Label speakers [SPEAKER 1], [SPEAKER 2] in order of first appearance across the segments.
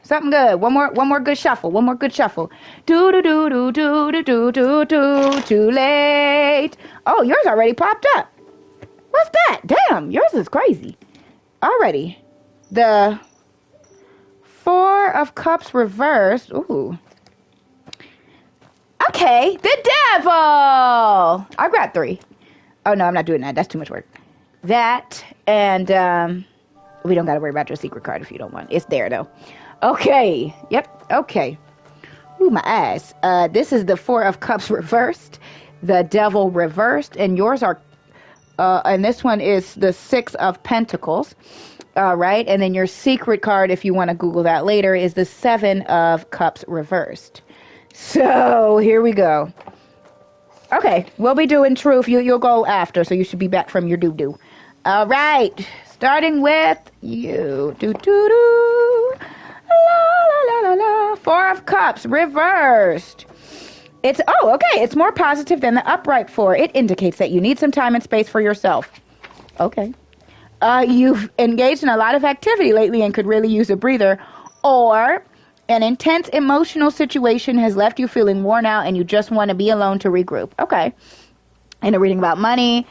[SPEAKER 1] Something good. One more good shuffle. One more good shuffle. Do do do do do do do do do. Too late. Oh, yours already popped up. What's that? Damn, yours is crazy. Already. The Four of Cups reversed. Ooh. Okay, the Devil. I've got 3. Oh no, I'm not doing that. That's too much work. That and we don't got to worry about your secret card if you don't want. It's there though. Okay. Yep. Okay. Ooh, my eyes. This is the Four of Cups reversed, the Devil reversed, and yours are. And this one is the Six of Pentacles. Right, and then your secret card, if you want to Google that later, is the Seven of Cups reversed. So here we go. Okay, we'll be doing truth. You'll go after, so you should be back from your doo-doo. All right, starting with you. Do-do-do. La, la, la, la, la. Four of Cups reversed. It's more positive than the upright four. It indicates that you need some time and space for yourself. Okay. You've engaged in a lot of activity lately and could really use a breather, or an intense emotional situation has left you feeling worn out and you just want to be alone to regroup. Okay. In a reading about money,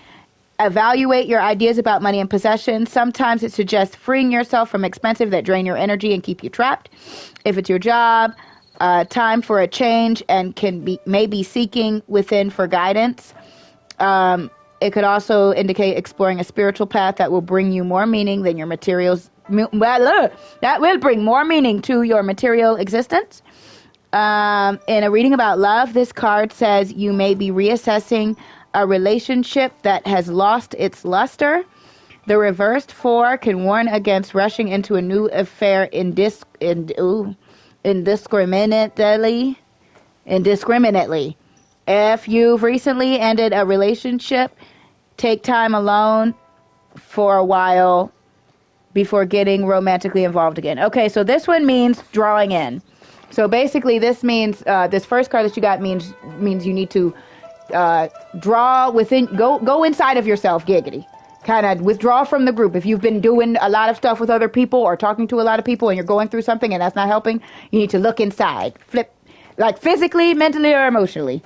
[SPEAKER 1] evaluate your ideas about money and possessions. Sometimes it suggests freeing yourself from expenses that drain your energy and keep you trapped. If it's your job, time for a change and maybe seeking within for guidance. It could also indicate exploring a spiritual path that will bring you more meaning than your materials. That will bring more meaning to your material existence. In a reading about love, this card says you may be reassessing a relationship that has lost its luster. The reversed four can warn against rushing into a new affair indiscriminately. If you've recently ended a relationship, take time alone for a while before getting romantically involved again. Okay, so this one means drawing in. So basically this means, this first card that you got means you need to draw within, go inside of yourself, giggity. Kind of withdraw from the group. If you've been doing a lot of stuff with other people or talking to a lot of people and you're going through something and that's not helping, you need to look inside. Flip, like physically, mentally, or emotionally.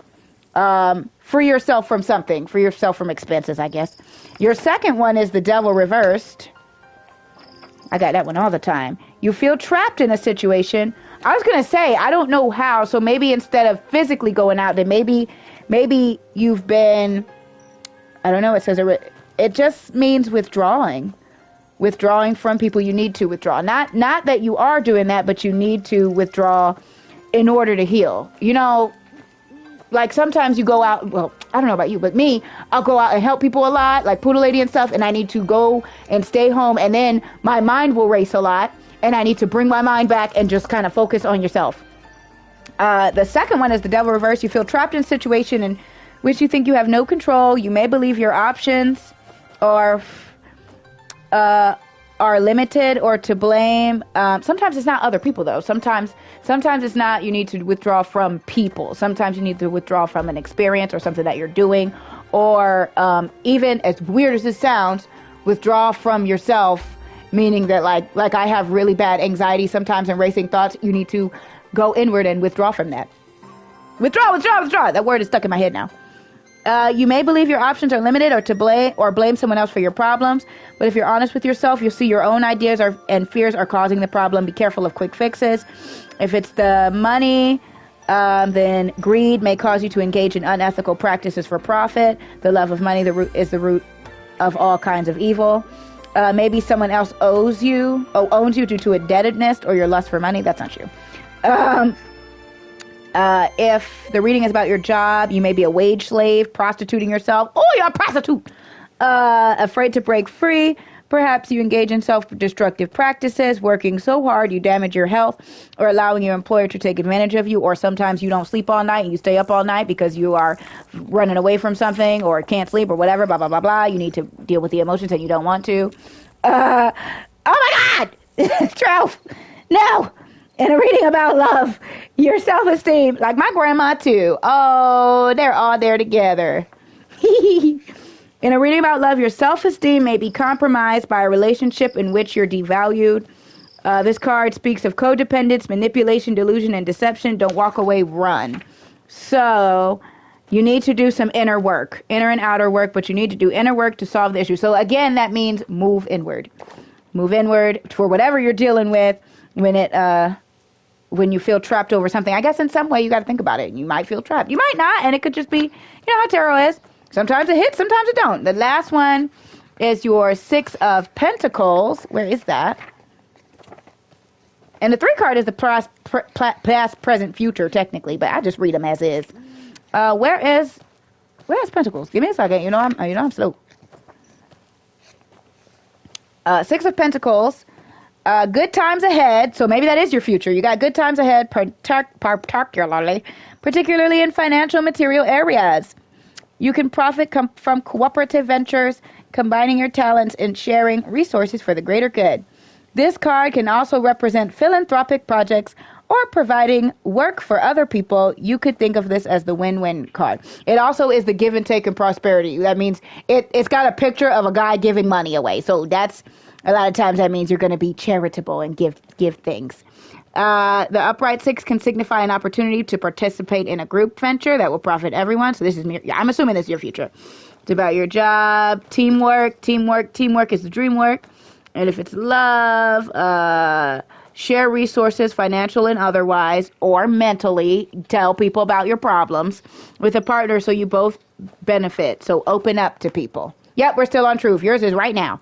[SPEAKER 1] Free yourself from something. Free yourself from expenses, I guess. Your second one is the Devil reversed. I got that one all the time. You feel trapped in a situation. I was going to say, I don't know how, so maybe instead of physically going out, then maybe you've been, I don't know, it says it just means withdrawing. Withdrawing from people you need to withdraw. Not that you are doing that, but you need to withdraw in order to heal. You know, like sometimes you go out, well, I don't know about you, but me, I'll go out and help people a lot, like Poodle Lady and stuff, and I need to go and stay home, and then my mind will race a lot, and I need to bring my mind back and just kind of focus on yourself. The second one is the Devil reverse. You feel trapped in a situation in which you think you have no control. You may believe your options are limited or to blame. Sometimes it's not other people, though. Sometimes it's not you need to withdraw from people. Sometimes you need to withdraw from an experience or something that you're doing. Or even, as weird as this sounds, withdraw from yourself, meaning that like I have really bad anxiety sometimes and racing thoughts. You need to go inward and withdraw from that. Withdraw. That word is stuck in my head now. You may believe your options are limited or to blame someone else for your problems. But if you're honest with yourself, you'll see your own ideas and fears are causing the problem. Be careful of quick fixes. If it's the money, then greed may cause you to engage in unethical practices for profit. The love of money is the root of all kinds of evil. Maybe someone else owns you due to indebtedness or your lust for money. That's not you. If the reading is about your job, you may be a wage slave, prostituting yourself. Oh, you're a prostitute. Afraid to break free. Perhaps you engage in self-destructive practices, working so hard you damage your health, or allowing your employer to take advantage of you. Or sometimes you don't sleep all night and you stay up all night because you are running away from something or can't sleep or whatever, blah, blah, blah, blah. You need to deal with the emotions that you don't want to. Oh my God! Trout! No! In a reading about love, your self-esteem, like my grandma too. Oh, they're all there together. In a reading about love, your self-esteem may be compromised by a relationship in which you're devalued. This card speaks of codependence, manipulation, delusion, and deception. Don't walk away, run. So you need to do some inner work, inner and outer work, but you need to do inner work to solve the issue. So again, that means move inward. Move inward for whatever you're dealing with when you feel trapped over something. I guess in some way you got to think about it. You might feel trapped. You might not, and it could just be, you know how tarot is. Sometimes it hits, sometimes it don't. The last one is your Six of Pentacles. Where is that? And the 3 card is the past, present, future, technically, but I just read them as is. Where's Pentacles? Give me a second. You know I'm slow. 6 of Pentacles. Good times ahead. So maybe that is your future. You got good times ahead, particularly in financial material areas. You can profit from cooperative ventures, combining your talents and sharing resources for the greater good. This card can also represent philanthropic projects or providing work for other people. You could think of this as the win-win card. It also is the give and take and prosperity. That means it's got a picture of a guy giving money away. So that's a lot of times that means you're going to be charitable and give things. The upright 6 can signify an opportunity to participate in a group venture that will profit everyone. So this is I'm assuming this is your future. It's about your job, teamwork. Teamwork is the dream work. And if it's love, share resources, financial and otherwise, or mentally, tell people about your problems with a partner so you both benefit. So open up to people. Yep, we're still on truth. Yours is right now.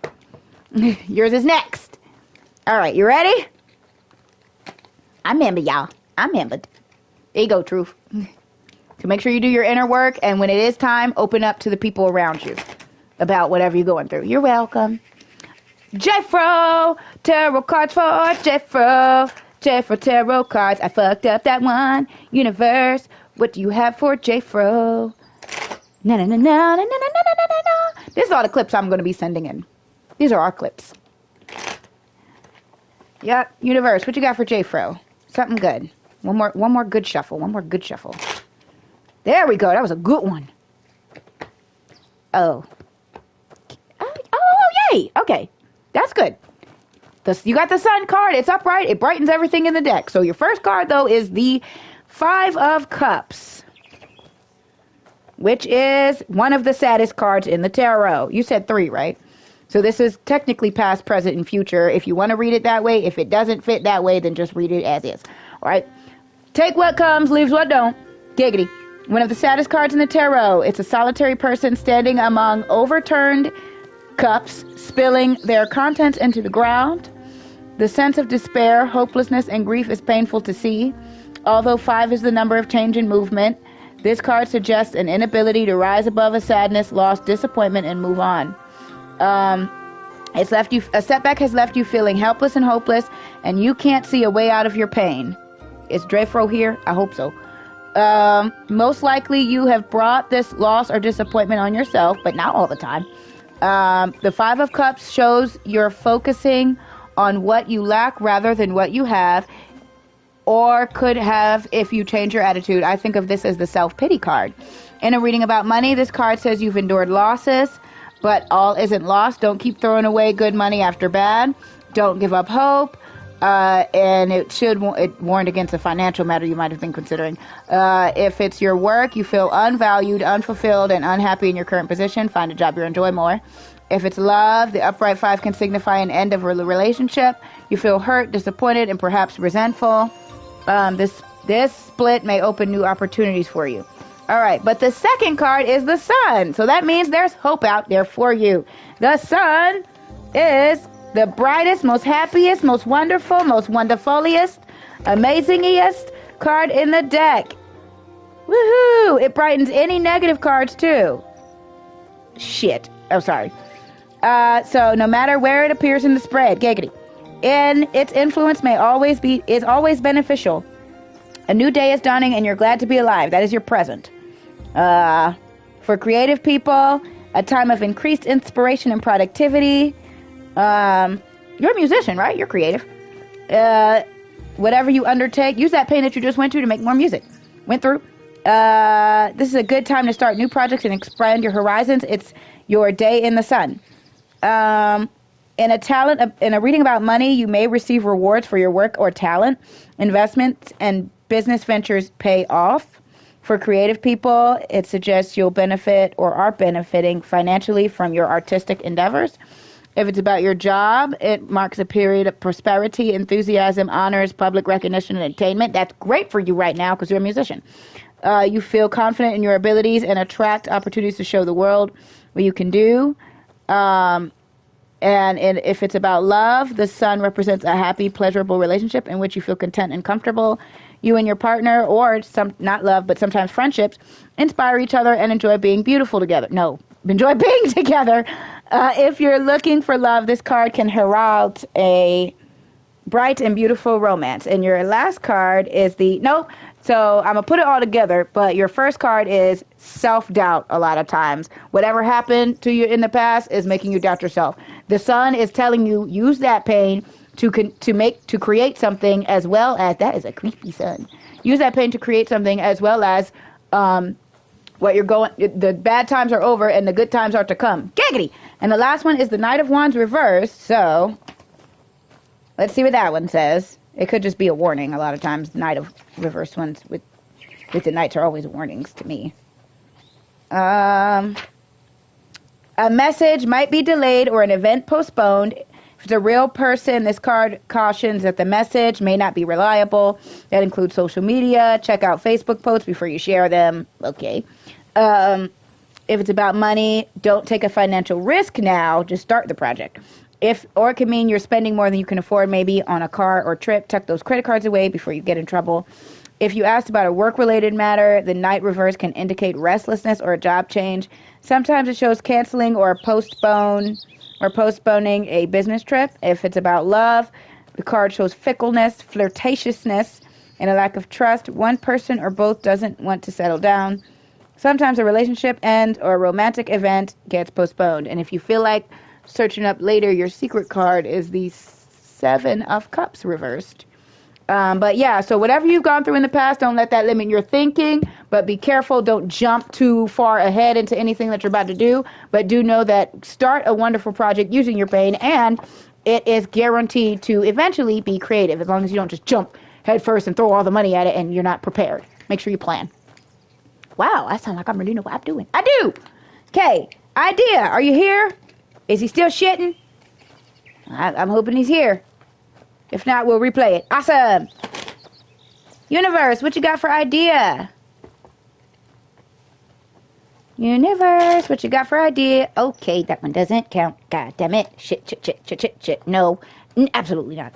[SPEAKER 1] Yours is next. All right, you ready? I remember, y'all. I remembered. There you go, truth. So make sure you do your inner work, and when it is time, open up to the people around you about whatever you're going through. You're welcome. Jeffro, tarot cards for Jeffro. Jeffro tarot cards. I fucked up that one. Universe, what do you have for Jeffro? Na na na na na na na na na na. This is all the clips I'm going to be sending in. These are our clips. Yep, universe, what you got for Jeffro? Something good. One more good shuffle. One more good shuffle. There we go. That was a good one. Oh, yay. Okay. That's good. You got the Sun card. It's upright. It brightens everything in the deck. So your first card, though, is the 5 of Cups, which is one of the saddest cards in the tarot. You said 3, right? So this is technically past, present, and future. If you want to read it that way, if it doesn't fit that way, then just read it as is. All right? Take what comes, leaves what don't. Giggity. One of the saddest cards in the tarot. It's a solitary person standing among overturned cups, spilling their contents into the ground. The sense of despair, hopelessness, and grief is painful to see. Although 5 is the number of change and movement, this card suggests an inability to rise above a sadness, loss, disappointment, and move on. A setback has left you feeling helpless and hopeless, and you can't see a way out of your pain. Is Dreyfro here? I hope so. Most likely you have brought this loss or disappointment on yourself, but not all the time. The 5 of Cups shows you're focusing on what you lack rather than what you have, or could have if you change your attitude. I think of this as the self-pity card. In a reading about money, this card says you've endured losses, but all isn't lost. Don't keep throwing away good money after bad. Don't give up hope. And it warned against a financial matter you might have been considering. If it's your work, you feel unvalued, unfulfilled, and unhappy in your current position, find a job you enjoy more. If it's love, the upright 5 can signify an end of a relationship. You feel hurt, disappointed, and perhaps resentful. This split may open new opportunities for you. All right, but the second card is the Sun. So that means there's hope out there for you. The Sun is the brightest, most happiest, most wonderful, most wonderfuliest, amazingest card in the deck. Woohoo! It brightens any negative cards too. Shit. Oh, sorry. So no matter where it appears in the spread, giggity, and its influence is always beneficial. A new day is dawning and you're glad to be alive. That is your present. For creative people, a time of increased inspiration and productivity. You're a musician, right? You're creative. Whatever you undertake, use that pain that you just went through to make more music. This is a good time to start new projects and expand your horizons. It's your day in the sun. In a reading about money, you may receive rewards for your work or talent. Investments and business ventures pay off. For creative people, it suggests you'll benefit or are benefiting financially from your artistic endeavors. If it's about your job, it marks a period of prosperity, enthusiasm, honors, public recognition, and attainment. That's great for you right now because you're a musician. You feel confident in your abilities and attract opportunities to show the world what you can do. And if it's about love, the sun represents a happy, pleasurable relationship in which you feel content and comfortable. You and your partner, or not love, but sometimes friendships, inspire each other and enjoy being beautiful together. No, enjoy being together. If you're looking for love, this card can herald a bright and beautiful romance. And your last card is so I'm going to put it all together, but your first card is self-doubt a lot of times. Whatever happened to you in the past is making you doubt yourself. The sun is telling you, use that pain to create something, as well as, that is a creepy sun. Use that pain to create something, as well as the bad times are over and the good times are to come. Giggity! And the last one is the Knight of Wands reversed. So let's see what that one says. It could just be a warning. A lot of times, Knight of reversed ones with the Knights are always warnings to me. A message might be delayed or an event postponed. If it's a real person, this card cautions that the message may not be reliable. That includes social media. Check out Facebook posts before you share them. Okay. If it's about money, don't take a financial risk now. Just start the project. Or it can mean you're spending more than you can afford, maybe on a car or trip. Tuck those credit cards away before you get in trouble. If you asked about a work-related matter, the Knight reverse can indicate restlessness or a job change. Sometimes it shows canceling or postponing a business trip. If it's about love, the card shows fickleness, flirtatiousness, and a lack of trust. One person or both doesn't want to settle down. Sometimes a relationship ends or a romantic event gets postponed. And if you feel like searching up later, your secret card is the Seven of Cups reversed. But yeah, so whatever you've gone through in the past, don't let that limit your thinking, but be careful. Don't jump too far ahead into anything that you're about to do, but do know that start a wonderful project using your pain, and it is guaranteed to eventually be creative, as long as you don't just jump head first and throw all the money at it and you're not prepared. Make sure you plan. Wow, I sound like I'm really know what I'm doing. I do! Okay, idea, are you here? Is he still shitting? I'm hoping he's here. If not, we'll replay it. Awesome. Universe, what you got for idea? Universe, what you got for idea? Okay, that one doesn't count. God damn it. Shit. No, absolutely not.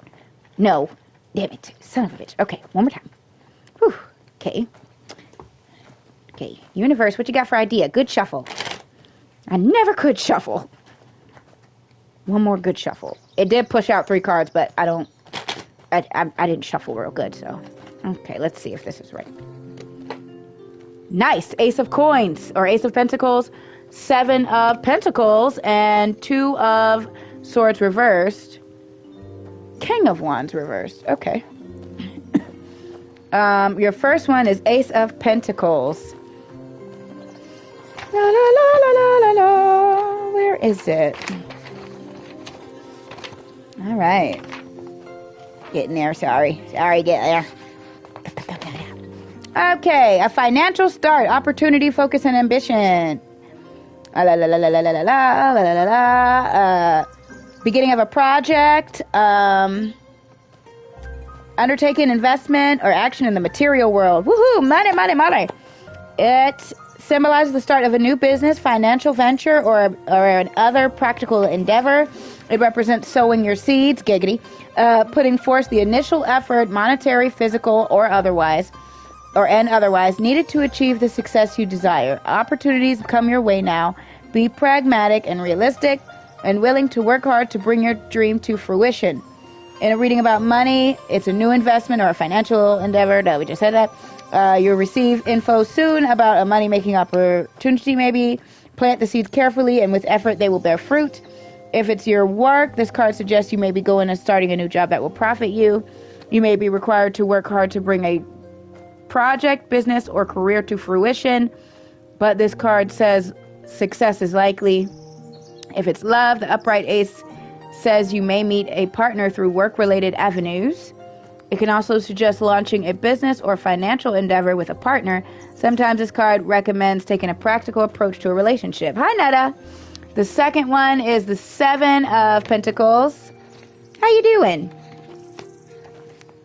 [SPEAKER 1] No. Damn it. Son of a bitch. Okay, one more time. Whew. Okay. Okay, universe, what you got for idea? Good shuffle. I never could shuffle. One more good shuffle. It did push out 3 cards, but I didn't shuffle real good, so. Okay, let's see if this is right. Nice. Ace of Coins, or Ace of Pentacles, 7 of Pentacles, and 2 of Swords reversed. King of Wands reversed. Okay. Your first one is Ace of Pentacles. La la la la la la la. Where is it? All right. Getting there, sorry. Get there. Okay, a financial start, opportunity, focus, and ambition. Beginning of a project, undertaking investment or action in the material world. Woohoo, money. It symbolizes the start of a new business, financial venture, or an other practical endeavor. It represents sowing your seeds, giggity, putting forth the initial effort, monetary, physical, or otherwise, needed to achieve the success you desire. Opportunities come your way now. Be pragmatic and realistic and willing to work hard to bring your dream to fruition. In a reading about money, it's a new investment or a financial endeavor. No, we just said that. You'll receive info soon about a money-making opportunity, maybe. Plant the seeds carefully, and with effort, they will bear fruit. If it's your work, this card suggests you may be going and starting a new job that will profit you. You may be required to work hard to bring a project, business, or career to fruition. But this card says success is likely. If it's love, the upright ace says you may meet a partner through work-related avenues. It can also suggest launching a business or financial endeavor with a partner. Sometimes this card recommends taking a practical approach to a relationship. Hi, Netta. The second one is the Seven of Pentacles. How you doing?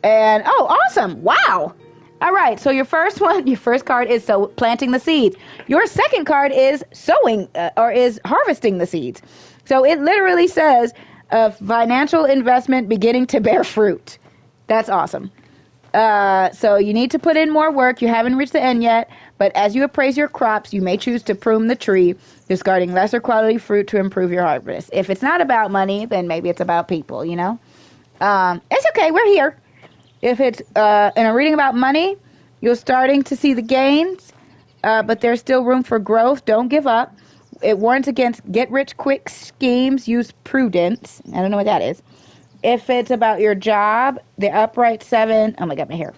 [SPEAKER 1] And, oh, awesome. Wow. All right. So your first card is planting the seeds. Your second card is sowing or is harvesting the seeds. So it literally says financial investment beginning to bear fruit. That's awesome. So you need to put in more work. You haven't reached the end yet, but as you appraise your crops, you may choose to prune the tree, discarding lesser quality fruit to improve your harvest. If it's not about money, then maybe it's about people, you know? It's okay. We're here. If it's in a reading about money, you're starting to see the gains, but there's still room for growth. Don't give up. It warns against get-rich-quick schemes. Use prudence. I don't know what that is. If it's about your job, the upright 7, oh my God, my hair,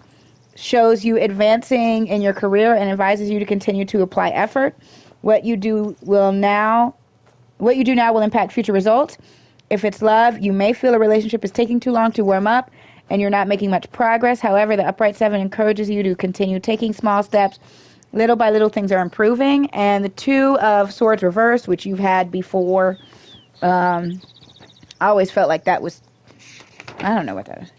[SPEAKER 1] shows you advancing in your career and advises you to continue to apply effort. What you do now will impact future results. If it's love, you may feel a relationship is taking too long to warm up and you're not making much progress. However, the upright 7 encourages you to continue taking small steps. Little by little, things are improving. And the 2 of Swords reversed, which you've had before, I always felt like that was, I don't know what that is.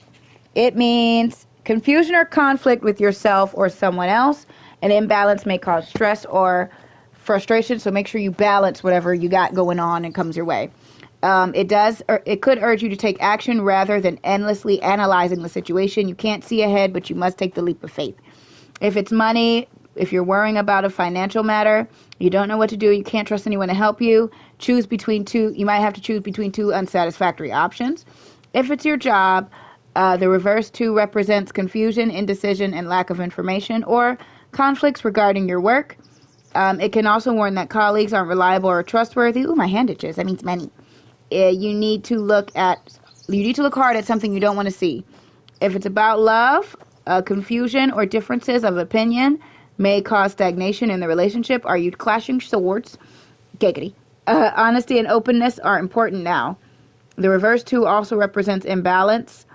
[SPEAKER 1] It means confusion or conflict with yourself or someone else. An imbalance may cause stress or frustration, so make sure you balance whatever you got going on and comes your way. It could urge you to take action rather than endlessly analyzing the situation. You can't see ahead, but you must take the leap of faith. If it's money, if you're worrying about a financial matter, you don't know what to do, you can't trust anyone to help you, you might have to choose between 2 unsatisfactory options. If it's your job, the reverse 2 represents confusion, indecision, and lack of information, or conflicts regarding your work. It can also warn that colleagues aren't reliable or trustworthy. Ooh, my hand itches. That means money. You need to look hard at something you don't want to see. If it's about love, confusion or differences of opinion may cause stagnation in the relationship. Are you clashing swords? Giggity. Honesty and openness are important now. The reverse 2 also represents imbalance.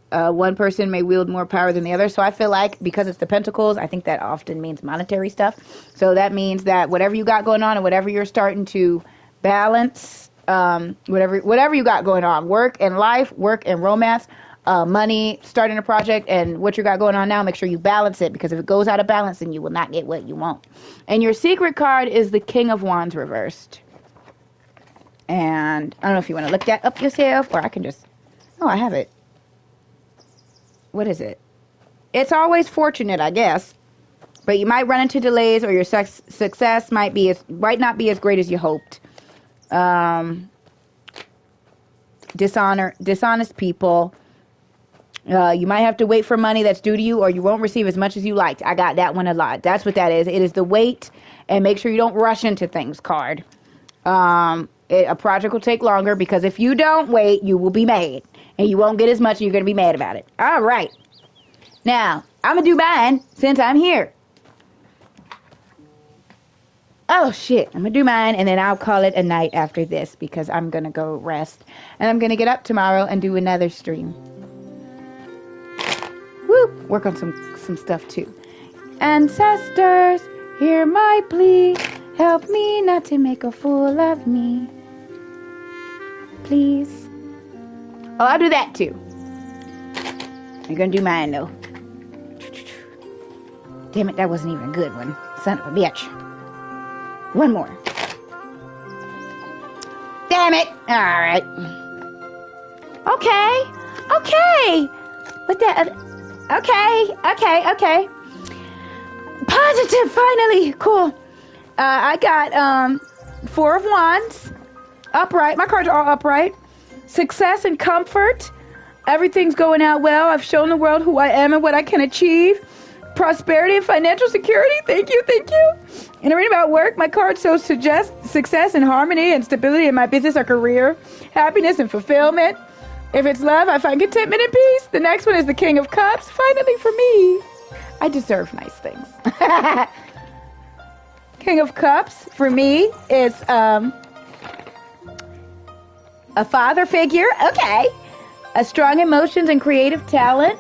[SPEAKER 1] One person may wield more power than the other. So I feel like because it's the Pentacles, I think that often means monetary stuff. So that means that whatever you got going on and whatever you're starting to balance, whatever you got going on, work and life, work and romance, money, starting a project, and what you got going on now, make sure you balance it, because if it goes out of balance, then you will not get what you want. And your secret card is the King of Wands reversed. And I don't know if you want to look that up yourself, or I can just, oh, I have it. What is it? It's always fortunate, I guess. But you might run into delays, or your success might not be as great as you hoped. Dishonest people. You might have to wait for money that's due to you, or you won't receive as much as you liked. I got that one a lot. That's what that is. It is the wait, and make sure you don't rush into things card. A project will take longer, because if you don't wait, you will be mad. And you won't get as much, and you're going to be mad about it. All right. Now, I'm going to do mine since I'm here. Oh, shit. I'm going to do mine, and then I'll call it a night after this, because I'm going to go rest. And I'm going to get up tomorrow and do another stream. Woo! Work on some stuff, too. Ancestors, hear my plea. Help me not to make a fool of me. Please. Oh, I'll do that too. I'm gonna do mine though. Damn it, that wasn't even a good one. Son of a bitch. One more. Damn it. Alright. Okay. What that? Okay. Positive, finally. Cool. I got 4 of Wands. Upright. My cards are all upright. Success and comfort. Everything's going out well. I've shown the world who I am and what I can achieve. Prosperity and financial security. Thank you. And I read about work. My card shows success and harmony and stability in my business or career. Happiness and fulfillment. If it's love, I find contentment and peace. The next one is the King of Cups. Finally for me. I deserve nice things. King of Cups for me is A father figure. Okay. A strong emotions and creative talent.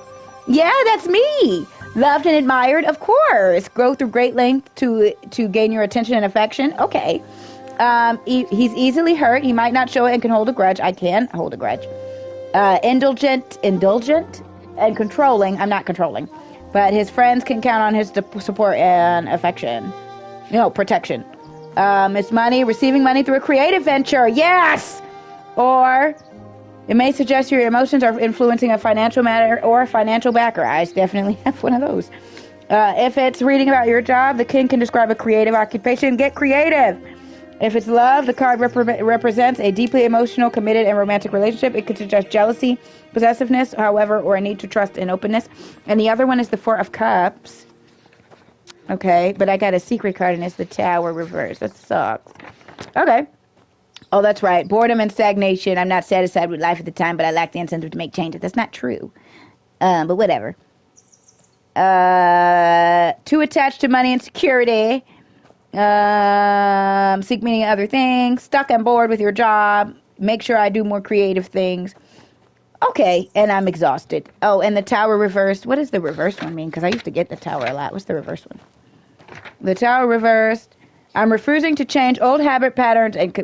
[SPEAKER 1] Yeah, that's me. Loved and admired, of course. Go through great length to gain your attention and affection. Okay. He's easily hurt. He might not show it and can hold a grudge. I can hold a grudge. Indulgent, and controlling. I'm not controlling. But his friends can count on his support and affection. Protection. It's money, receiving money through a creative venture. Yes! Or it may suggest your emotions are influencing a financial matter or a financial backer. I definitely have one of those. If it's reading about your job, the king can describe a creative occupation. Get creative. If it's love, the card represents a deeply emotional, committed, and romantic relationship. It could suggest jealousy, possessiveness, however, or a need to trust and openness. And the other one is the Four of Cups. Okay, but I got a secret card, and it's the Tower reverse. That sucks. Okay. Oh, that's right. Boredom and stagnation. I'm not satisfied with life at the time, but I lack the incentive to make changes. That's not true. But whatever. Too attached to money and security. Seek meaning in other things. Stuck and bored with your job. Make sure I do more creative things. Okay, and I'm exhausted. Oh, and the Tower reversed. What does the reverse one mean? Because I used to get the Tower a lot. What's the reverse one? The Tower reversed. I'm refusing to change old habit patterns and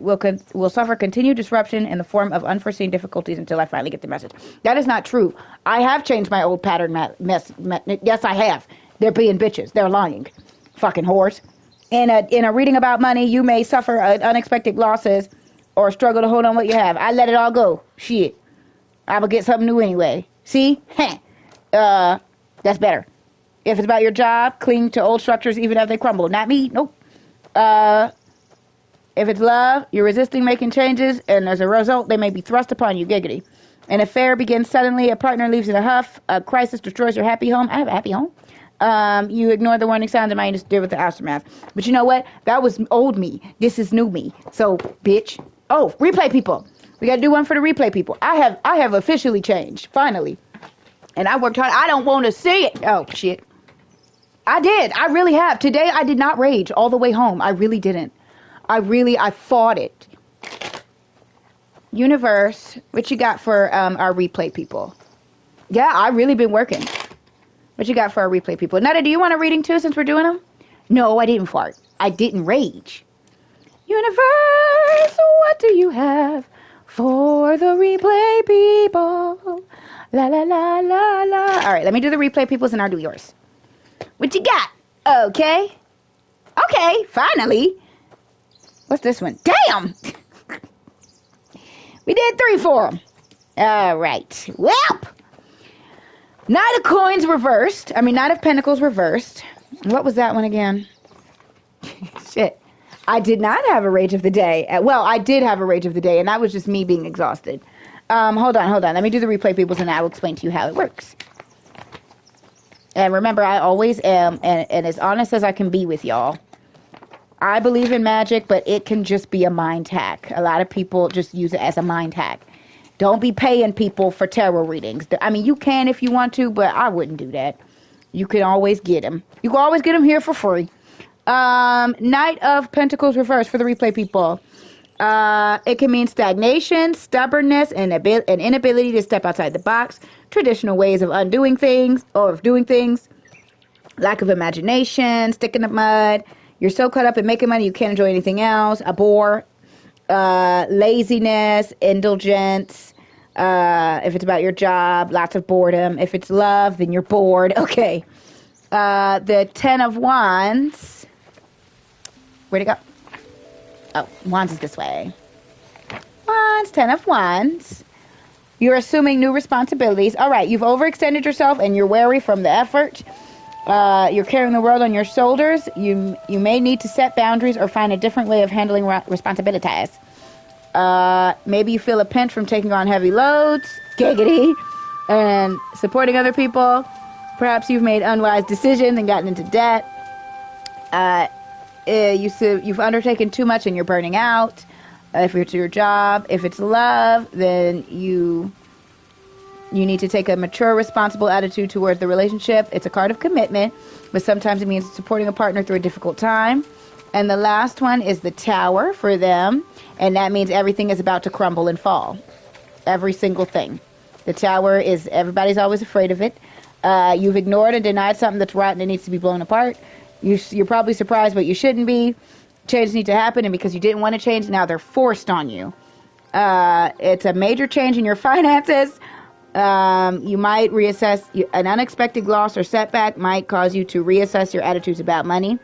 [SPEAKER 1] will suffer continued disruption in the form of unforeseen difficulties until I finally get the message. That is not true. I have changed my old pattern yes, I have. They're being bitches. They're lying. Fucking whores. In a reading about money, you may suffer unexpected losses or struggle to hold on what you have. I let it all go. Shit. I will get something new anyway. See? That's better. If it's about your job, cling to old structures even if they crumble. Not me. Nope. If it's love, you're resisting making changes, and as a result, they may be thrust upon you. Giggity. An affair begins suddenly. A partner leaves in a huff. A crisis destroys your happy home. I have a happy home. You ignore the warning signs and might just deal with the aftermath. But you know what? That was old me. This is new me. So, bitch. Oh, replay people. We got to do one for the replay people. I have officially changed. Finally. And I worked hard. I don't want to see it. Oh, shit. I did. I really have. Today, I did not rage all the way home. I really didn't. I fought it. Universe, what you got for our replay people? Yeah, I really been working. What you got for our replay people? Netta, do you want a reading too since we're doing them? No, I didn't fart. I didn't rage. Universe, what do you have for the replay people? La la la la la. All right, let me do the replay peoples and I'll do yours. What you got? Okay. Okay, finally. What's this one? Damn! We did 3 for them. All right. Well, Knight of Coins reversed. Knight of Pentacles reversed. What was that one again? Shit. I did not have a rage of the day. Well, I did have a rage of the day, and that was just me being exhausted. Hold on. Let me do the replay peoples, and I will explain to you how it works. And remember, I always am, and as honest as I can be with y'all. I believe in magic, but it can just be a mind hack. A lot of people just use it as a mind hack. Don't be paying people for tarot readings. You can if you want to, but I wouldn't do that. You can always get them. You can always get them here for free. Knight of Pentacles reverse for the replay people. It can mean stagnation, stubbornness, and an inability to step outside the box. Traditional ways of undoing things or of doing things. Lack of imagination, stick in the mud. You're so caught up in making money you can't enjoy anything else. A bore. Laziness, indulgence. If it's about your job, lots of boredom. If it's love, then you're bored. Okay. The 10 of Wands. Where'd it go? Oh, Wands is this way. Wands, 10 of Wands. You're assuming new responsibilities. All right, you've overextended yourself and you're wary from the effort. You're carrying the world on your shoulders. You may need to set boundaries or find a different way of handling responsibilities. Maybe you feel a pinch from taking on heavy loads, giggity, and supporting other people. Perhaps you've made unwise decisions and gotten into debt. You've undertaken too much and you're burning out. If it's your job, if it's love, then you need to take a mature, responsible attitude towards the relationship. It's a card of commitment, but sometimes it means supporting a partner through a difficult time. And the last one is the Tower for them. And that means everything is about to crumble and fall. Every single thing. The Tower is, everybody's always afraid of it. You've ignored and denied something that's rotten and needs to be blown apart. You're probably surprised, but you shouldn't be. Changes need to happen, and because you didn't want to change, now they're forced on you. It's a major change in your finances. You might reassess. An unexpected loss or setback might cause you to reassess your attitudes about money.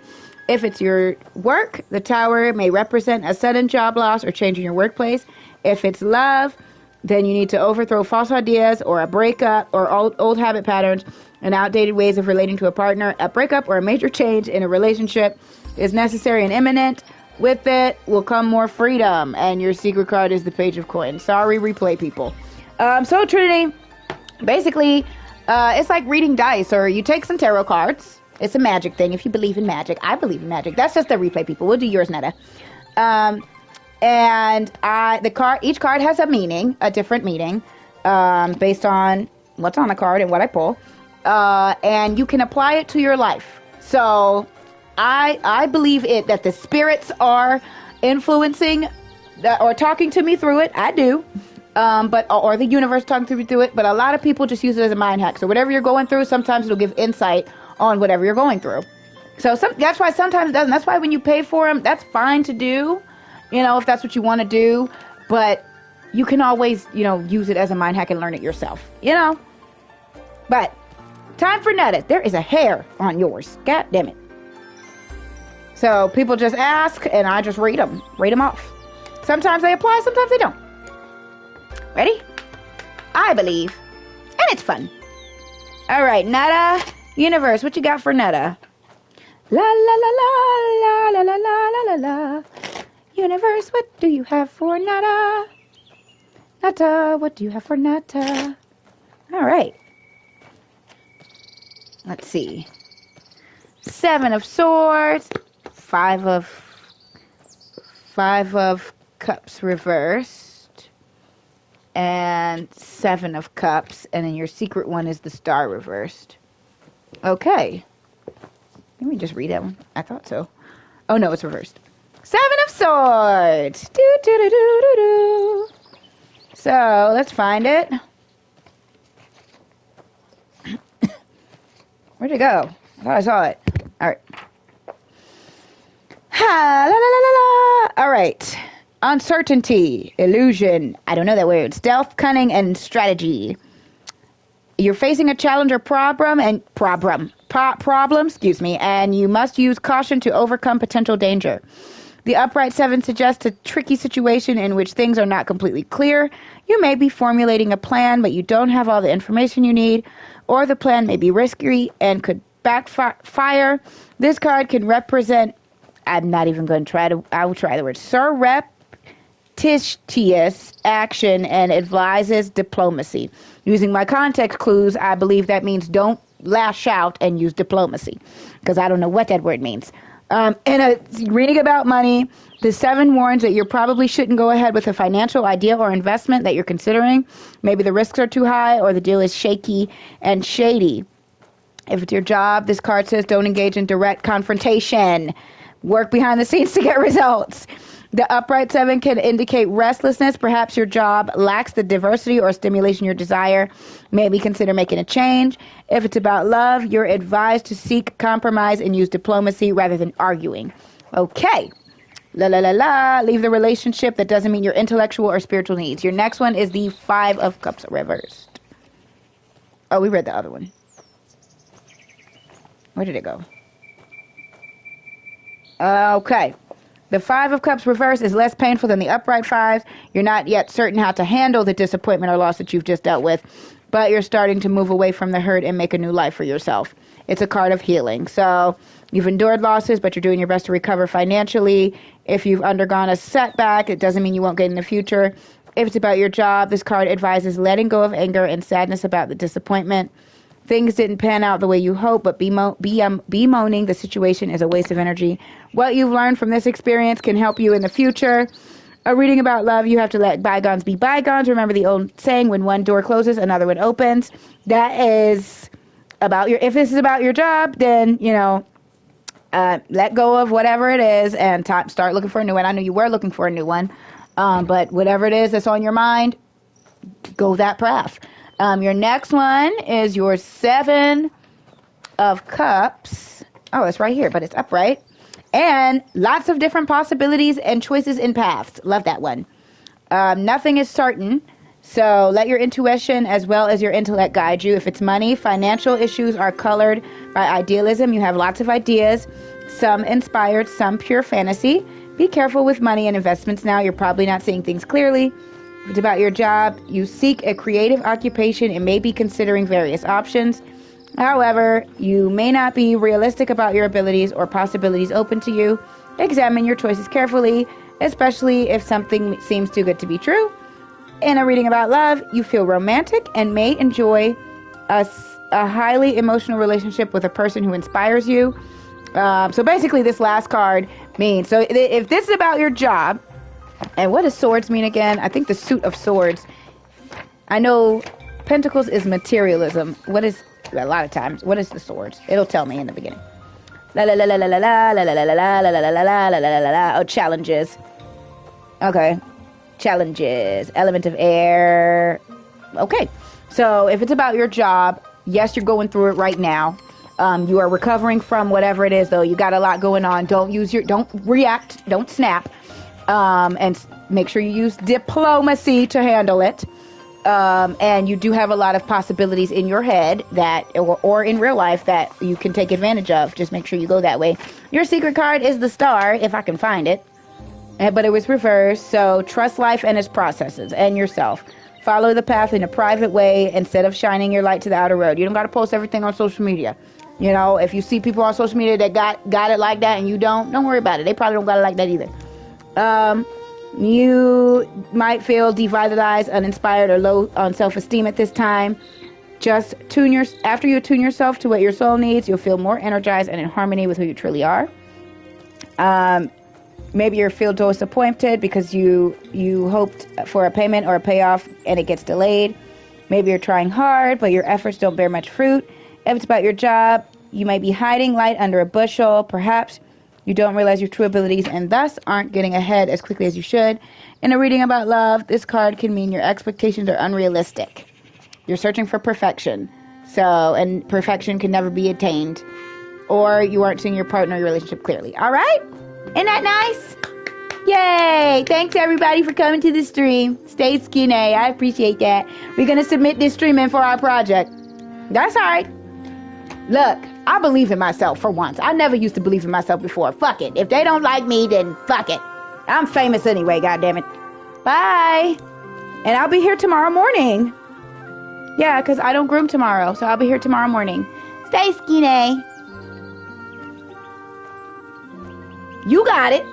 [SPEAKER 1] If it's your work, the Tower may represent a sudden job loss or change in your workplace. If it's love, then you need to overthrow false ideas or a breakup or old habit patterns and outdated ways of relating to a partner. A breakup or a major change in a relationship is necessary and imminent. With it will come more freedom. And your secret card is the Page of Coins. Sorry, replay people. So Trinity, basically, it's like reading dice, or you take some tarot cards. It's a magic thing. If you believe in magic, I believe in magic. That's just the replay people. We'll do yours, Netta. And each card has a meaning, a different meaning, based on what's on the card and what I pull. And you can apply it to your life. So I believe that the spirits are influencing or talking to me through it. I do. Or the universe talking to me through it. But a lot of people just use it as a mind hack. So whatever you're going through, sometimes it'll give insight on whatever you're going through. So that's why sometimes it doesn't. That's why when you pay for them, that's fine to do, if that's what you want to do. But you can always, use it as a mind hack and learn it yourself, But time for Netta. There is a hair on yours. God damn it. So people just ask, and I just read them off. Sometimes they apply, sometimes they don't. Ready? I believe. And it's fun. All right, Netta. Universe, what you got for Netta? La la la la la la la la la la. Universe, what do you have for Netta? Netta, what do you have for Netta? All right. Let's see. 7 of Swords, 5 of Cups reversed, and 7 of Cups, and then your secret one is the Star reversed. Okay. Let me just read that one. I thought so. Oh, no, it's reversed. 7 of Swords. Do, do, do, do, do, do. So, let's find it. Where'd it go? I thought I saw it. All right. Ha, la, la, la, la, la. All right. Uncertainty, illusion. I don't know that word. Stealth, cunning, and strategy. You're facing a challenge or problem, and you must use caution to overcome potential danger. The upright 7 suggests a tricky situation in which things are not completely clear. You may be formulating a plan, but you don't have all the information you need, or the plan may be risky and could backfire. This card can represent, I'm not even going to try to, I will try the word, surreptitious action and advises diplomacy. Using my context clues, I believe that means don't lash out and use diplomacy, because I don't know what that word means. In a reading about money, the 7 warns that you probably shouldn't go ahead with a financial idea or investment that you're considering. Maybe the risks are too high or the deal is shaky and shady. If it's your job, this card says don't engage in direct confrontation. Work behind the scenes to get results. The upright 7 can indicate restlessness. Perhaps your job lacks the diversity or stimulation you desire. Maybe consider making a change. If it's about love, you're advised to seek compromise and use diplomacy rather than arguing. Okay. La la la la. Leave the relationship that doesn't meet your intellectual or spiritual needs. Your next one is the 5 of Cups reversed. Oh, we read the other one. Where did it go? Okay. The 5 of Cups reversed is less painful than the upright 5. You're not yet certain how to handle the disappointment or loss that you've just dealt with, but you're starting to move away from the hurt and make a new life for yourself. It's a card of healing. So you've endured losses, but you're doing your best to recover financially. If you've undergone a setback, it doesn't mean you won't get in the future. If it's about your job, this card advises letting go of anger and sadness about the disappointment. Things didn't pan out the way you hoped, but bemoaning the situation is a waste of energy. What you've learned from this experience can help you in the future. A reading about love, you have to let bygones be bygones. Remember the old saying, when one door closes, another one opens. That is about if this is about your job, then, Let go of whatever it is and start looking for a new one. I know you were looking for a new one, but whatever it is that's on your mind, go that path. Your next one is your 7 of Cups. Oh, it's right here, but it's upright. And lots of different possibilities and choices and paths. Love that one. Nothing is certain. So let your intuition as well as your intellect guide you. If it's money, financial issues are colored by idealism. You have lots of ideas, some inspired, some pure fantasy. Be careful with money and investments now. You're probably not seeing things clearly. If it's about your job, you seek a creative occupation and may be considering various options. However, you may not be realistic about your abilities or possibilities open to you. Examine your choices carefully, especially if something seems too good to be true. In a reading about love, you feel romantic and may enjoy a highly emotional relationship with a person who inspires you. So basically, this last card means, so if this is about your job, and what does swords mean again? I think the suit of swords. I know pentacles is materialism. What is, a lot of times, what is the swords? It'll tell me in the beginning. La la la la la la la la la la la la la la la la la la. Oh, challenges. Okay. Challenges, element of air. Okay, so if it's about your job, yes, you're going through it right now. You are recovering from whatever it is, though. You got a lot going on. Don't react, don't snap, and make sure you use diplomacy to handle it. And you do have a lot of possibilities in your head that, or in real life, that you can take advantage of. Just make sure you go that way. Your secret card is the Star, if I can find it. But it was reversed, so trust life and its processes and yourself. Follow the path in a private way instead of shining your light to the outer road. You don't got to post everything on social media. You know, if you see people on social media that got it like that and you don't worry about it. They probably don't got it like that either. You might feel devitalized, uninspired, or low on self-esteem at this time. Just after you tune yourself to what your soul needs, you'll feel more energized and in harmony with who you truly are. Maybe you feel disappointed because you hoped for a payment or a payoff and it gets delayed. Maybe you're trying hard, but your efforts don't bear much fruit. If it's about your job, you might be hiding light under a bushel. Perhaps you don't realize your true abilities and thus aren't getting ahead as quickly as you should. In a reading about love, this card can mean your expectations are unrealistic. You're searching for perfection. And perfection can never be attained. Or you aren't seeing your partner or your relationship clearly. All right? Isn't that nice? Yay! Thanks everybody for coming to the stream. Stay skinny. I appreciate that. We're going to submit this stream in for our project. That's all right. Look, I believe in myself for once. I never used to believe in myself before. Fuck it. If they don't like me, then fuck it. I'm famous anyway, goddammit. Bye. And I'll be here tomorrow morning. Yeah, because I don't groom tomorrow. So I'll be here tomorrow morning. Stay skinny. You got it.